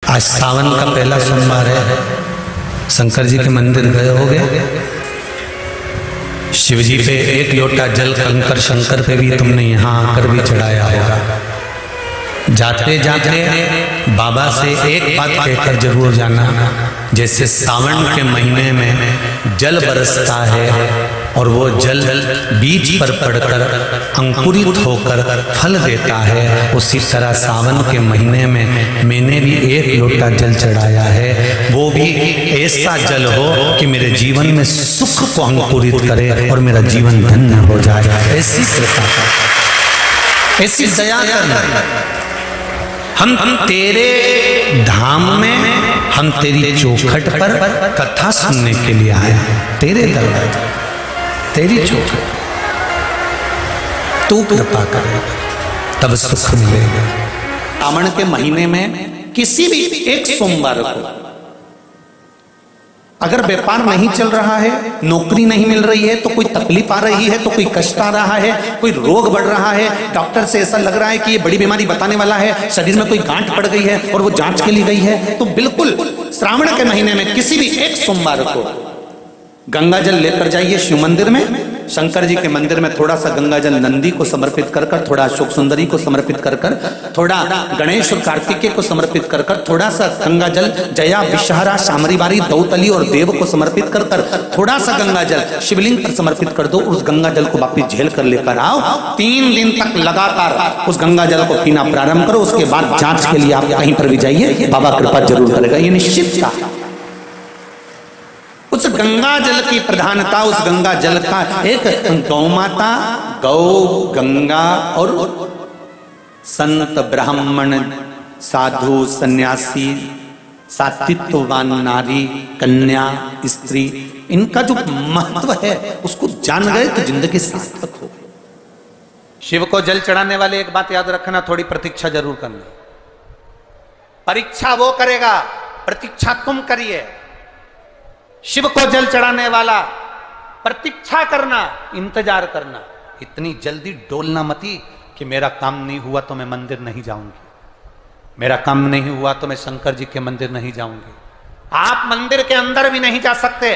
आज सावन का पहला सोमवार है। शंकर जी के मंदिर गए होगे, शिव जी पे एक लोटा जल कंकर शंकर पे भी तुमने यहाँ आकर भी चढ़ाया होगा। जाते जाते बाबा से एक बात कहकर जरूर जाना, जैसे सावन के महीने में जल बरसता है और वो जल बीज पर पड़कर अंकुरित होकर फल देता है, उसी तरह सावन के महीने में मैंने भी एक लोटा जल चढ़ाया है। वो भी ऐसा जल हो कि मेरे जीवन में सुख को अंकुरित करे और मेरा जीवन धन्य हो जाए। ऐसी कृपा, ऐसी दया करना। हम तेरे धाम में, हम तेरी चौखट पर कथा सुनने के लिए आए, तेरे दरवाजे, तेरी चौखट। तू कृपा करेगा तब सुख मिलेगा। सावन के महीने में किसी भी एक सोमवार को अगर व्यापार नहीं चल रहा है, नौकरी नहीं मिल रही है, तो कोई तकलीफ आ रही है, तो कोई कष्ट आ रहा है, कोई रोग बढ़ रहा है, डॉक्टर से ऐसा लग रहा है कि ये बड़ी बीमारी बताने वाला है, शरीर में कोई गांठ पड़ गई है और वो जांच के लिए गई है, तो बिल्कुल श्रावण के महीने में किसी भी एक सोमवार को गंगा जल लेकर जाइए शिव मंदिर में। शंकर जी के मंदिर में थोड़ा सा गंगा जल नंदी को समर्पित कर कर, थोड़ा अशोक सुंदरी को समर्पित कर कर, थोड़ा गणेश और कार्तिकेय को समर्पित कर कर, थोड़ा सा गंगा जल जया विषहरा शामरी बारी दौतली और देव को समर्पित कर कर, थोड़ा सा गंगा जल शिवलिंग पर समर्पित कर दो। उस गंगा जल को वापिस झेल कर लेकर आओ। 3 दिन तक लगातार उस गंगा जल को पीना प्रारंभ करो। उसके बाद जांच के लिए आप कहीं पर भी जाइए, बाबा कृपा जरूर करेगा, ये निश्चित था। उस गंगा जल की प्रधानता, उस गंगा जल का एक गौ माता, गौ, गंगा और संत, ब्राह्मण, साधु, सन्यासी, सात्वित्ववान नारी, कन्या, स्त्री, इनका जो महत्व है उसको जान गए तो जिंदगी सार्थक हो। शिव को जल चढ़ाने वाले एक बात याद रखना, थोड़ी प्रतीक्षा जरूर करना। परीक्षा वो करेगा, प्रतीक्षा तुम करिए। शिव को जल चढ़ाने वाला प्रतीक्षा करना, इंतजार करना। इतनी जल्दी डोलना मती कि मेरा काम नहीं हुआ तो मैं मंदिर नहीं जाऊंगी, मेरा काम नहीं हुआ तो मैं शंकर जी के मंदिर नहीं जाऊंगी। आप मंदिर के अंदर भी नहीं जा सकते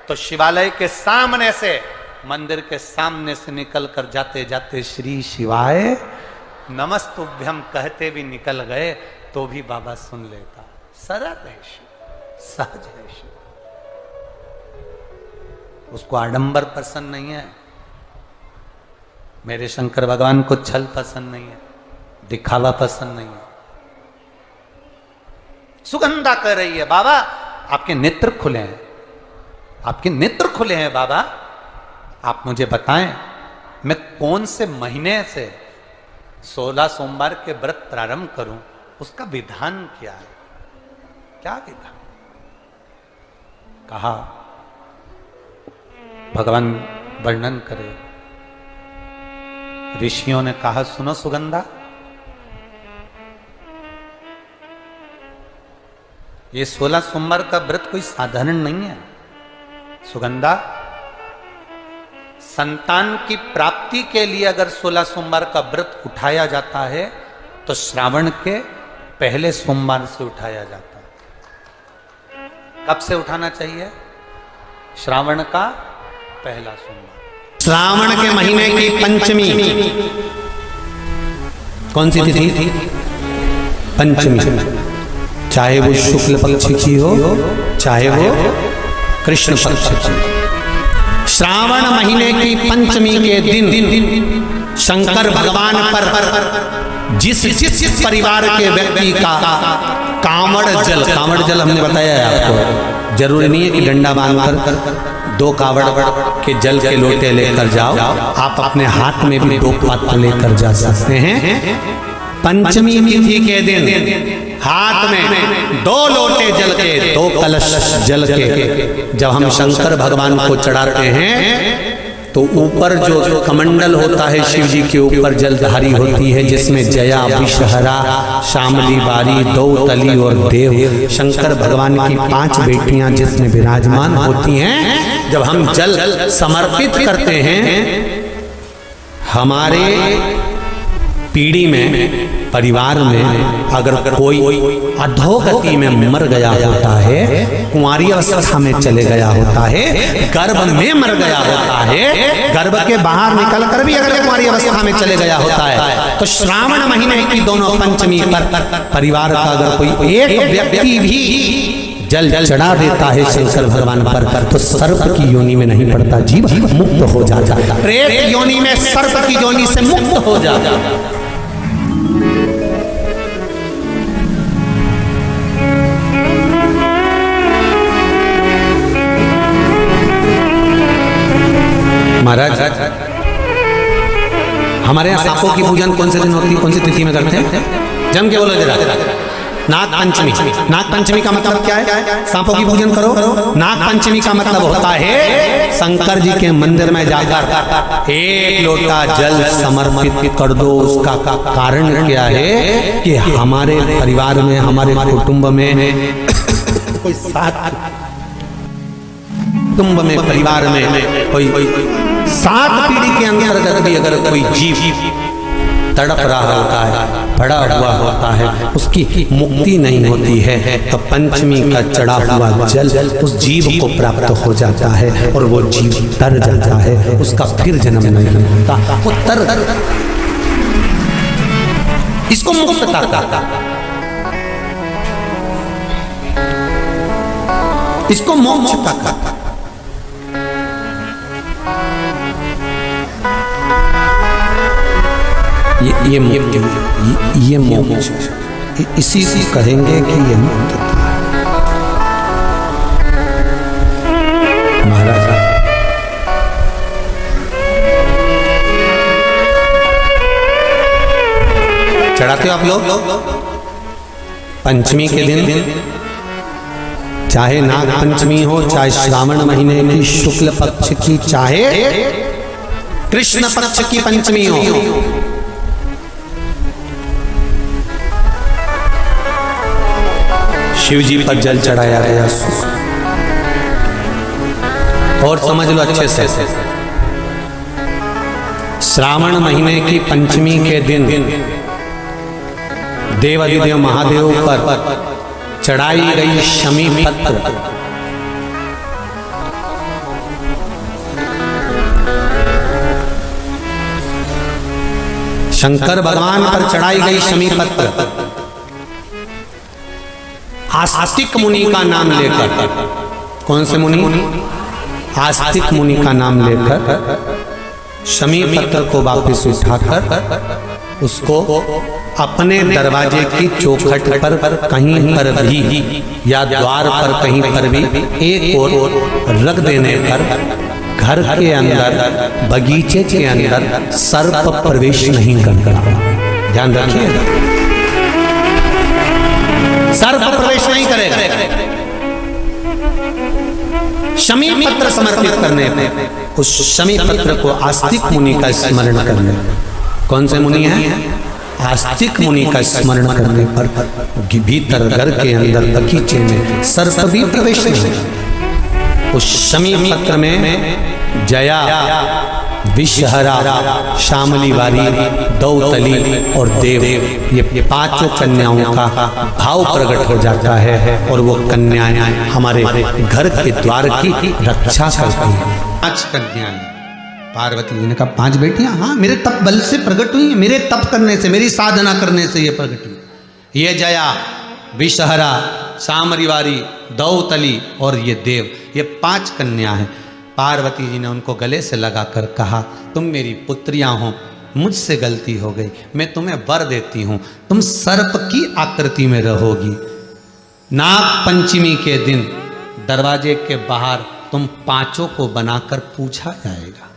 तो शिवालय के सामने से, मंदिर के सामने से निकल कर जाते जाते श्री शिवाय नमस्तुभ्यम कहते भी निकल गए तो भी बाबा सुन लेता। सरल है शिव, सहज है शिव। उसको आडंबर पसंद नहीं है। मेरे शंकर भगवान को छल पसंद नहीं है, दिखावा पसंद नहीं है। सुगंधा कह रही है, बाबा आपके नेत्र खुले हैं, आपके नेत्र खुले हैं बाबा, आप मुझे बताएं मैं कौन से महीने से 16 सोमवार के व्रत प्रारंभ करूं, उसका विधान क्या है, क्या विधान। कहा भगवान वर्णन करे। ऋषियों ने कहा सुनो सुगंधा, ये 16 सोमवार का व्रत कोई साधारण नहीं है। सुगंधा, संतान की प्राप्ति के लिए अगर 16 सोमवार का व्रत उठाया जाता है तो श्रावण के पहले सोमवार से उठाया जाता है। कब से उठाना चाहिए? श्रावण का पहला सोमवार। श्रावण के महीने की पंचमी, कौन सी तिथि थी? पंचमी। चाहे वो शुक्ल पक्ष की हो, चाहे वो कृष्ण पक्ष की। श्रावण महीने की पंचमी के दिन शंकर भगवान पर जिस जिस परिवार के व्यक्ति का कांवड़ जल हमने बताया है आपको, जरूरी नहीं है कि डंडा बांधकर 2 कावड़ के जल के लोटे लेकर जाओ, आप अपने हाथ में भी 2 पात्र लेकर जा सकते हैं। पंचमी तिथि के दिन हाथ में 2 लोटे जल के, 2 कलश जल के जब हम शंकर भगवान को चढ़ाते हैं तो ऊपर जो कमंडल होता है शिव जी के ऊपर जलधारी होती है, जिसमें जया विषहरा शामली बारी दौतली और देव, शंकर भगवान की 5 बेटियां जिसमें विराजमान होती हैं। जब हम जल समर्पित करते हैं, हमारे पीढ़ी में, परिवार में अगर कोई अधोगति में मर गया होता है, कुंवारी अवस्था में चले गया होता है, गर्भ में मर गया होता है, गर्भ के बाहर निकल कर भी अगर कुंवारी अवस्था में चले गया होता है, तो श्रावण महीने की दोनों पंचमी पर परिवार का अगर कोई एक व्यक्ति भी जल चढ़ा देता है शंकर भगवान पर, तो सर्प की योनि में नहीं पड़ता, जीव मुक्त हो जाता, प्रेत योनि में सर्प की योनि से मुक्त हो जाता। महाराज, हमारे यहाँ सांपों की पूजन कौन से दिन होती है, कौन सी तिथि में करते हैं? जम के बोलो जरा। नाग पंचमी। नाग पंचमी का मतलब क्या है? सांपों की पूजन करो। नाग पंचमी का मतलब होता है शंकर जी के मंदिर में जाकर एक लोटा जल समर्पित कर दो। उसका कारण क्या है कि हमारे परिवार में, हमारे कुटुंब में कोई कुटुंब में, परिवार में कोई 7 पीढ़ी के अंतर्गत भी अगर कोई जीव तड़प रहा होता है, पड़ा हुआ होता है, उसकी मुक्ति नहीं होती है, तो पंचमी का चढ़ा हुआ जल उस जीव को प्राप्त हो जाता है और वो जीव तर जाता है, उसका फिर जन्म नहीं होता, वो तर। इसको मुक्तता कहता, इसको मोक्ष कहता। ये मोक्ष, इसी से कहेंगे कि ये मुक्तता। महाराज, चढ़ाते हो आप लोग पंचमी के दिन, चाहे नाग पंचमी हो, चाहे श्रावण महीने की शुक्ल पक्ष की, चाहे कृष्ण पक्ष की पंचमी हो, शिव जी पर जल चढ़ाया गया। और समझ लो अच्छे से, श्रावण महीने की पंचमी के दिन देवाधिदेव महादेव पर चढ़ाई गई शमी पत्र, शंकर भगवान पर चढ़ाई गई शमी पत्र आस्तिक मुनि का नाम लेकर, कौन से मुनि? आस्तिक मुनि का नाम लेकर शमी पत्र को वापस उठाकर उसको अपने दरवाजे की चौखट पर कहीं पर भी या द्वार पर कहीं पर भी एक ओर रख देने पर घर के अंदर, बगीचे के अंदर सर्प प्रवेश नहीं करता। ध्यान रखिए, सर्प प्रवेश नहीं करेगा। शमी पत्र समर्पित करने पे, उस शमी पत्र को आस्तिक मुनि का स्मरण करने, कौन से मुनि हैं? आस्तिक मुनि का स्मरण करने पर भीतर घर के अंदर बगीचे में सर्प भी प्रवेश नहीं। उस शमी पत्र में जया, विषहरा, शामली वारी, दौतली और देव, ये 5 कन्याओं का भाव प्रकट हो जाता है और वो कन्याएं हमारे घर के द्वार की रक्षा करती हैं। 5 कन्याएं, पार्वती जी ने कहा 5 बेटियां, हाँ मेरे तप बल से प्रकट हुई, मेरे तप करने से, मेरी साधना करने से ये प्रकट हुई। ये जया, विषहरा, शामली वारी, दौतली और ये देव, ये 5 कन्या हैं। पार्वती जी ने उनको गले से लगाकर कहा, तुम मेरी पुत्रियां हो, मुझसे गलती हो गई, मैं तुम्हें वर देती हूं, तुम सर्प की आकृति में रहोगी। नाग पंचमी के दिन दरवाजे के बाहर तुम 5 को बनाकर पूछा जाएगा।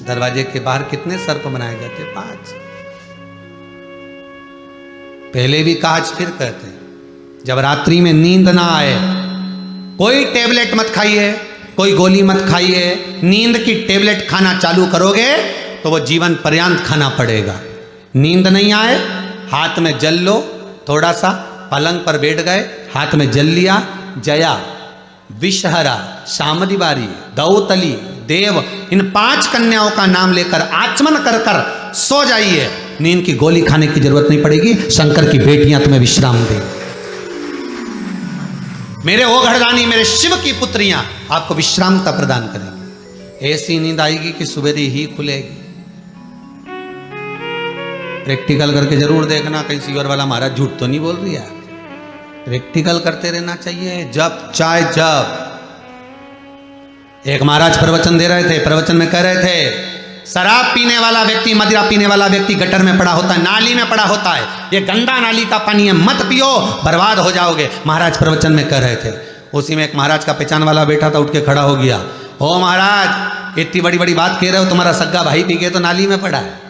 दरवाजे के बाहर कितने सर्प बनाए गए थे? 5। पहले भी कहा, आज फिर कहते, जब रात्रि में नींद ना आए, कोई टेबलेट मत खाइए, कोई गोली मत खाइए, नींद की टेबलेट खाना चालू करोगे तो वो जीवन पर्यंत खाना पड़ेगा। नींद नहीं आए, हाथ में जल लो, थोड़ा सा पलंग पर बैठ गए, हाथ में जल लिया, जया, विषहरा, शामली वारी, दौतली, देव, इन 5 कन्याओं का नाम लेकर आचमन कर कर सो जाइए, नींद की गोली खाने की जरूरत नहीं पड़ेगी, शंकर की बेटियां तुम्हें विश्राम देंगी। मेरे ओ घरदानी, मेरे शिव की पुत्रियां आपको विश्रामता प्रदान करेंगी। ऐसी नींद आएगी कि सवेरे ही खुलेगी। प्रैक्टिकल करके जरूर देखना, कहीं सीवर वाला महाराज झूठ तो नहीं बोल रही है। प्रैक्टिकल करते रहना चाहिए, जब चाहे जब। एक महाराज प्रवचन दे रहे थे, प्रवचन में कह रहे थे शराब पीने वाला व्यक्ति, मदिरा पीने वाला व्यक्ति गटर में पड़ा होता है, नाली में पड़ा होता है, ये गंदा नाली का पानी है, मत पियो, बर्बाद हो जाओगे। महाराज प्रवचन में कह रहे थे। उसी में एक महाराज का पहचान वाला बेटा था, उठ के खड़ा हो गया, ओ महाराज इतनी बड़ी बड़ी बात कह रहे हो, तुम्हारा सग्गा भाई पी के तो नाली में पड़ा है,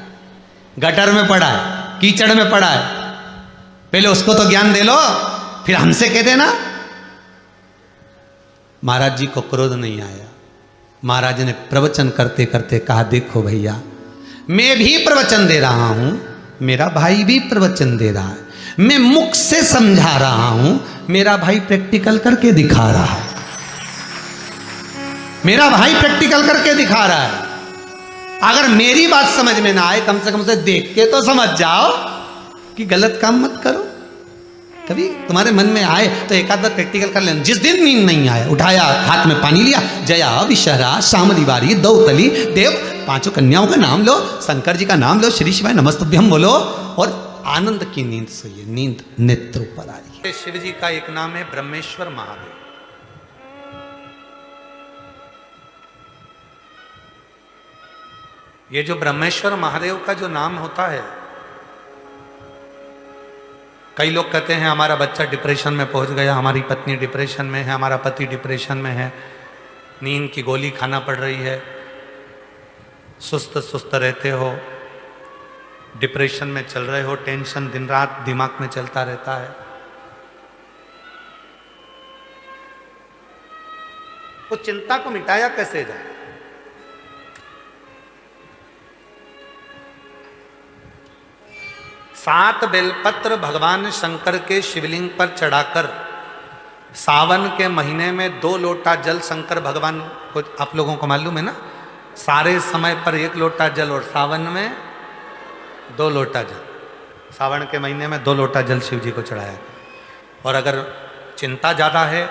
गटर में पड़ा है, कीचड़ में पड़ा है, पहले उसको तो ज्ञान दे लो, फिर हमसे कह देना। महाराज जी को क्रोध नहीं आया। महाराज ने प्रवचन करते करते कहा, देखो भैया मैं भी प्रवचन दे रहा हूं, मेरा भाई भी प्रवचन दे रहा है, मैं मुख से समझा रहा हूं, मेरा भाई प्रैक्टिकल करके दिखा रहा है, मेरा भाई प्रैक्टिकल करके दिखा रहा है। अगर मेरी बात समझ में ना आए, कम से कम से देख के तो समझ जाओ कि गलत काम मत करो। कभी तुम्हारे मन में आए तो एक आध बार प्रैक्टिकल कर लेना। जिस दिन नींद नहीं आया, उठाया, हाथ में पानी लिया, जया विशहरा श्याम दिवारी दौतली देव, पांचों कन्याओं का नाम लो, शंकर जी का नाम लो, श्री शिवाय नमस्तुभ्यम बोलो और आनंद की नींद सोइए। नींद नेत्र पर आई। शिव जी का एक नाम है ब्रह्मेश्वर महादेव। ये जो ब्रह्मेश्वर महादेव का जो नाम होता है, कई लोग कहते हैं हमारा बच्चा डिप्रेशन में पहुंच गया, हमारी पत्नी डिप्रेशन में है, हमारा पति डिप्रेशन में है, नींद की गोली खाना पड़ रही है, सुस्त सुस्त रहते हो, डिप्रेशन में चल रहे हो, टेंशन दिन रात दिमाग में चलता रहता है। तो चिंता को मिटाया कैसे जाए? सात बेलपत्र भगवान शंकर के शिवलिंग पर चढ़ाकर सावन के महीने में 2 लोटा जल शंकर भगवान को, आप लोगों को मालूम है ना, सारे समय पर 1 लोटा जल और सावन में 2 लोटा जल, सावन के महीने में 2 लोटा जल शिव जी को चढ़ाया। और अगर चिंता ज़्यादा है,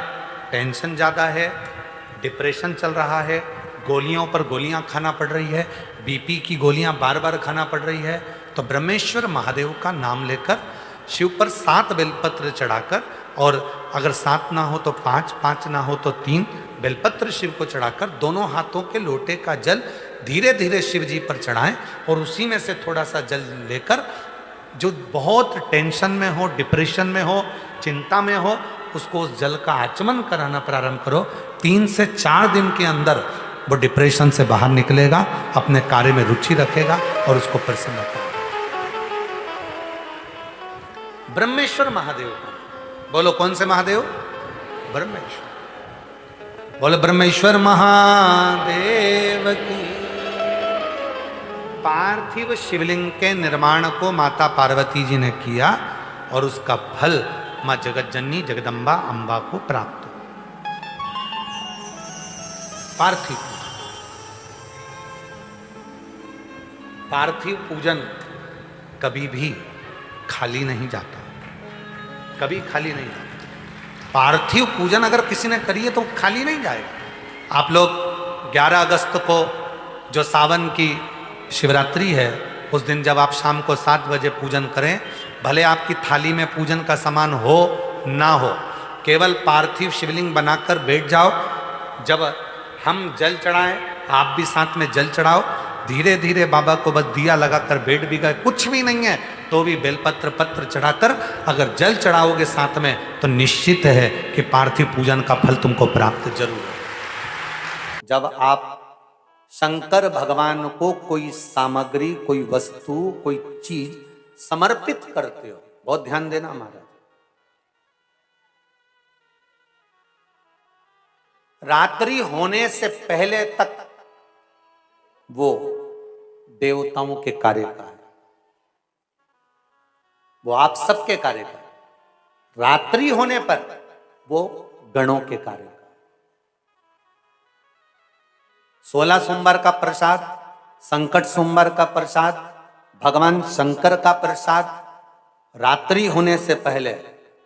टेंशन ज़्यादा है, डिप्रेशन चल रहा है, गोलियों पर गोलियां खाना पड़ रही है, बीपी की गोलियां बार बार खाना पड़ रही है, तो ब्रह्मेश्वर महादेव का नाम लेकर शिव पर 7 बेलपत्र चढ़ाकर, और अगर 7 ना हो तो 5, 5 ना हो तो 3 बेलपत्र शिव को चढ़ाकर दोनों हाथों के लोटे का जल धीरे धीरे शिव जी पर चढ़ाएं, और उसी में से थोड़ा सा जल लेकर जो बहुत टेंशन में हो, डिप्रेशन में हो, चिंता में हो, उसको उस जल का आचमन कराना प्रारंभ करो। 3 से 4 दिन के अंदर वो डिप्रेशन से बाहर निकलेगा, अपने कार्य में रुचि रखेगा और उसको प्रसन्न करेगा। ब्रह्मेश्वर महादेव का बोलो, कौन से महादेव? ब्रह्मेश्वर। बोलो ब्रह्मेश्वर महादेव की। पार्थिव शिवलिंग के निर्माण को माता पार्वती जी ने किया और उसका फल मां जगत जननी जगदम्बा अंबा को प्राप्त हुआ। पार्थिव पूजन कभी भी खाली नहीं जाता, कभी खाली नहीं जाता। पार्थिव पूजन अगर किसी ने करी है तो खाली नहीं जाएगा। आप लोग 11 अगस्त को जो सावन की शिवरात्रि है, उस दिन जब आप शाम को 7 बजे पूजन करें, भले आपकी थाली में पूजन का सामान हो ना हो, केवल पार्थिव शिवलिंग बनाकर बैठ जाओ। जब हम जल चढ़ाएं, आप भी साथ में जल चढ़ाओ। धीरे धीरे बाबा को बस दिया लगाकर बैठ भी गए, कुछ भी नहीं है तो भी बेलपत्र पत्र चढ़ाकर अगर जल चढ़ाओगे साथ में, तो निश्चित है कि पार्थिव पूजन का फल तुमको प्राप्त जरूर है। जब आप शंकर भगवान को कोई सामग्री, कोई वस्तु, कोई चीज समर्पित करते हो, बहुत ध्यान देना महाराज, रात्रि होने से पहले तक वो देवताओं के कार्य का है, वो आप सबके कार्य का है। रात्रि होने पर वो गणों के कार्य का। 16 सोमवार का प्रसाद, संकट सोमवार का प्रसाद, भगवान शंकर का प्रसाद रात्रि होने से पहले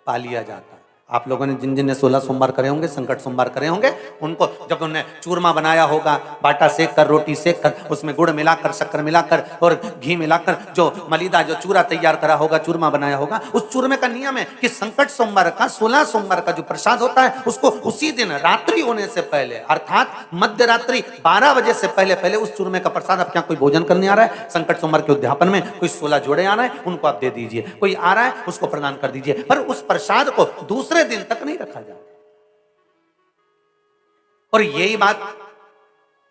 पा लिया जाता है। आप लोगों ने जिन जिन ने 16 सोमवार करे होंगे, संकट सोमवार करे होंगे, उनको जब उन्होंने चूरमा बनाया होगा, बाटा सेक कर, रोटी सेक कर, उसमें गुड़ मिलाकर, शक्कर मिलाकर और घी मिलाकर जो मलीदा जो चूरा तैयार करा होगा, चूरमा बनाया होगा, उस चूरमे का नियम है कि संकट सोमवार का 16 सोमवार का जो प्रसाद होता है उसको उसी दिन रात्रि होने से पहले अर्थात मध्य रात्रि 12 बजे से पहले पहले उस चूरमे का प्रसाद, आप क्या कोई भोजन करने आ रहा है संकट सोमवार के उद्यापन में, कोई 16 जोड़े आ रहे हैं उनको आप दे दीजिए, कोई आ रहा है उसको प्रदान कर दीजिए, पर उस प्रसाद को दूसरे दिन तक नहीं रखा जाता। और यही बात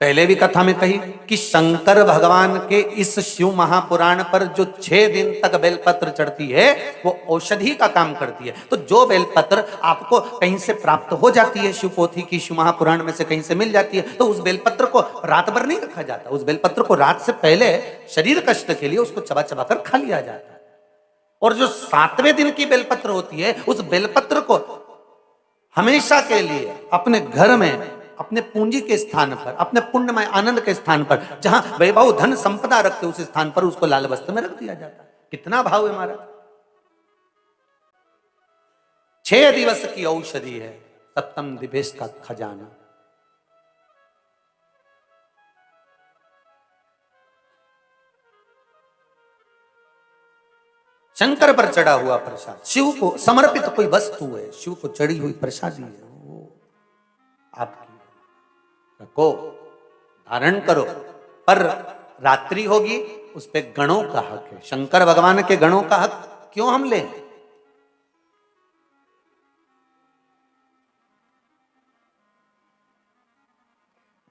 पहले भी कथा में कही कि शंकर भगवान के इस शिव महापुराण पर जो 6 दिन तक बेलपत्र चढ़ती है वो औषधि का काम करती है। तो जो बेलपत्र आपको कहीं से प्राप्त हो जाती है, शिव पोथी की, शिव महापुराण में से कहीं से मिल जाती है, तो उस बेलपत्र को रात भर नहीं रखा जाता, उस बेलपत्र को रात से पहले शरीर कष्ट के लिए उसको चबा चबा कर खा लिया जाता है। और जो 7वें दिन की बेलपत्र होती है उस बेलपत्र को हमेशा के लिए अपने घर में, अपने पूंजी के स्थान पर, अपने पुण्यमय आनंद के स्थान पर, जहां वैभव धन संपदा रखते उस स्थान पर उसको लाल वस्त्र में रख दिया जाता है। कितना भाव है हमारा। 6 दिवस की औषधि है, सप्तम दिवेश का खजाना। शंकर पर चढ़ा हुआ प्रसाद, शिव को समर्पित कोई वस्तु है, शिव को चढ़ी हुई प्रसादी है, वो आपकी रखो, धारण करो, पर रात्रि होगी उस पे गणों का हक है। शंकर भगवान के गणों का हक क्यों हम लें?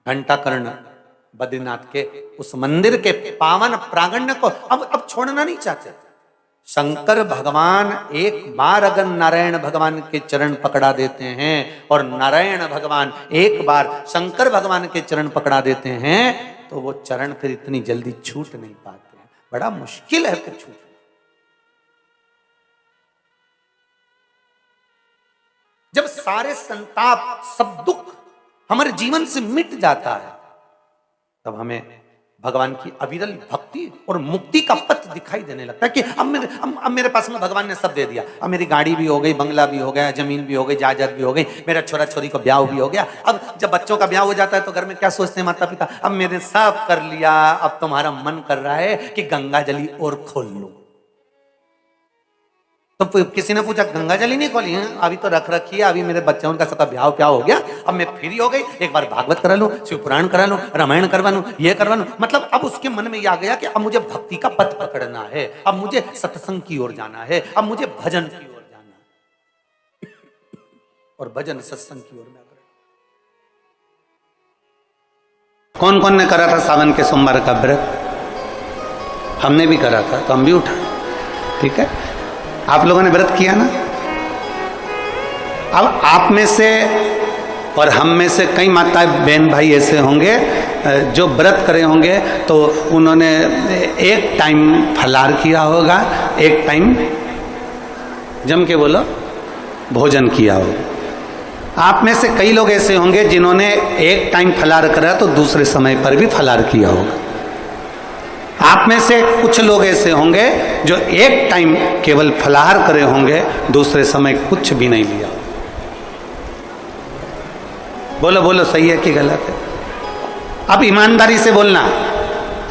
घंटाकर्ण बद्रीनाथ के उस मंदिर के पावन प्रांगण को अब छोड़ना नहीं चाहते। शंकर भगवान एक बार अगर नारायण भगवान के चरण पकड़ा देते हैं और नारायण भगवान एक बार शंकर भगवान के चरण पकड़ा देते हैं तो वो चरण फिर इतनी जल्दी छूट नहीं पाते हैं, बड़ा मुश्किल है फिर छूट। जब सारे संताप, सब दुख हमारे जीवन से मिट जाता है तब हमें भगवान की अविरल भक्ति और मुक्ति का पथ दिखाई देने लगता है कि अब मेरे पास में भगवान ने सब दे दिया। अब मेरी गाड़ी भी हो गई, बंगला भी हो गया, जमीन भी हो गई, जायदाद भी हो गई, मेरा छोरा छोरी को ब्याह भी हो गया। अब जब बच्चों का ब्याह हो जाता है तो घर में क्या सोचते हैं माता पिता, अब मैंने सब कर लिया, अब तुम्हारा मन कर रहा है कि गंगा जली और खोल लो। तो किसी ने पूछा गंगा जली नहीं खोली है? अभी तो रख रखी है, अभी मेरे बच्चों का सबका ब्याह प्याह हो गया, अब मैं फ्री हो गई, एक बार भागवत करा लूं, शिव पुराण करा लूं, रामायण करवा लूं, ये करवा लूं। मतलब अब उसके मन में ये आ गया कि अब मुझे भक्ति का पथ पकड़ना है, अब मुझे सत्संग की ओर जाना है, अब मुझे भजन की ओर जाना है। और भजन सत्संग की ओर में कौन कौन ने करा था सावन के सोमवार का व्रत? हमने भी करा था, तो हम भी उठा, ठीक है। आप लोगों ने व्रत किया ना। अब आप में से और हम में से कई माता बहन भाई ऐसे होंगे जो व्रत करे होंगे तो उन्होंने एक टाइम फलाहार किया होगा, एक टाइम जम के बोलो भोजन किया होगा। आप में से कई लोग ऐसे होंगे जिन्होंने एक टाइम फलाहार करा तो दूसरे समय पर भी फलाहार किया होगा। आप में से कुछ लोग ऐसे होंगे जो एक टाइम केवल फलाहार करे होंगे, दूसरे समय कुछ भी नहीं लिया। बोलो बोलो, सही है कि गलत है? अब ईमानदारी से बोलना।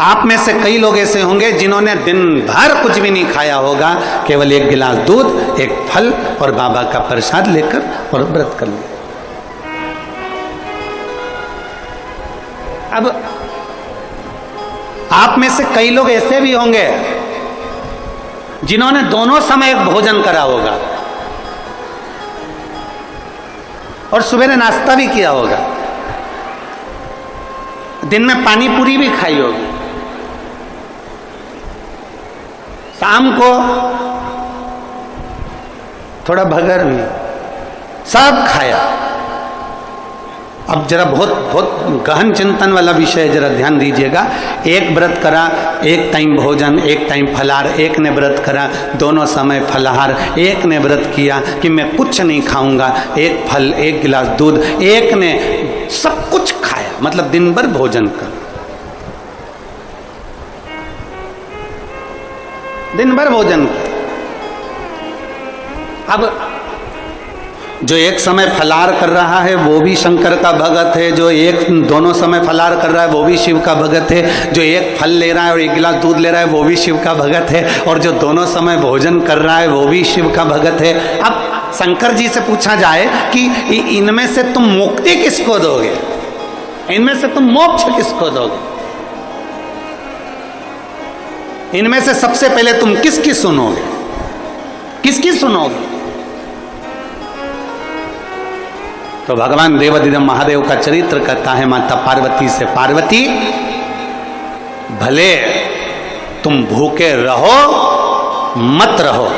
आप में से कई लोग ऐसे होंगे जिन्होंने दिन भर कुछ भी नहीं खाया होगा, केवल एक गिलास दूध, एक फल और बाबा का प्रसाद लेकर और व्रत कर लिया। अब आप में से कई लोग ऐसे भी होंगे जिन्होंने दोनों समय भोजन करा होगा और सुबह नाश्ता भी किया होगा, दिन में पानी पूरी भी खाई होगी, शाम को थोड़ा भगर भी, सब खाया। अब जरा बहुत बहुत गहन चिंतन वाला विषय है, जरा ध्यान दीजिएगा। एक व्रत करा, एक टाइम भोजन, एक टाइम फलाहार, एक ने व्रत करा दोनों समय फलाहार, एक ne व्रत किया कि मैं कुछ नहीं खाऊंगा, एक फल, एक गिलास दूध, एक ने सब कुछ खाया, मतलब दिन भर भोजन कर। दिन भर भोजन। अब जो एक समय फलार कर रहा है वो भी शंकर का भगत है, जो एक दोनों समय फलार कर रहा है वो भी शिव का भगत है, जो एक फल ले रहा है और एक गिलास दूध ले रहा है वो भी शिव का भगत है, और जो दोनों समय भोजन कर रहा है वो भी शिव का भगत है। अब शंकर जी से पूछा जाए कि इनमें से तुम मुक्ति किसको दोगे, इनमें से तुम मोक्ष किसको दोगे, इनमें से सबसे पहले तुम किसकी सुनोगे, किसकी सुनोगे? तो भगवान देवाधिदेव महादेव का चरित्र कहता है माता पार्वती से, पार्वती भले तुम भूखे रहो मत रहो,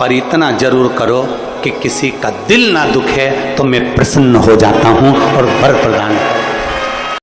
पर इतना जरूर करो कि किसी का दिल ना दुखे तो मैं प्रसन्न हो जाता हूं और वर प्रदान करता हूं।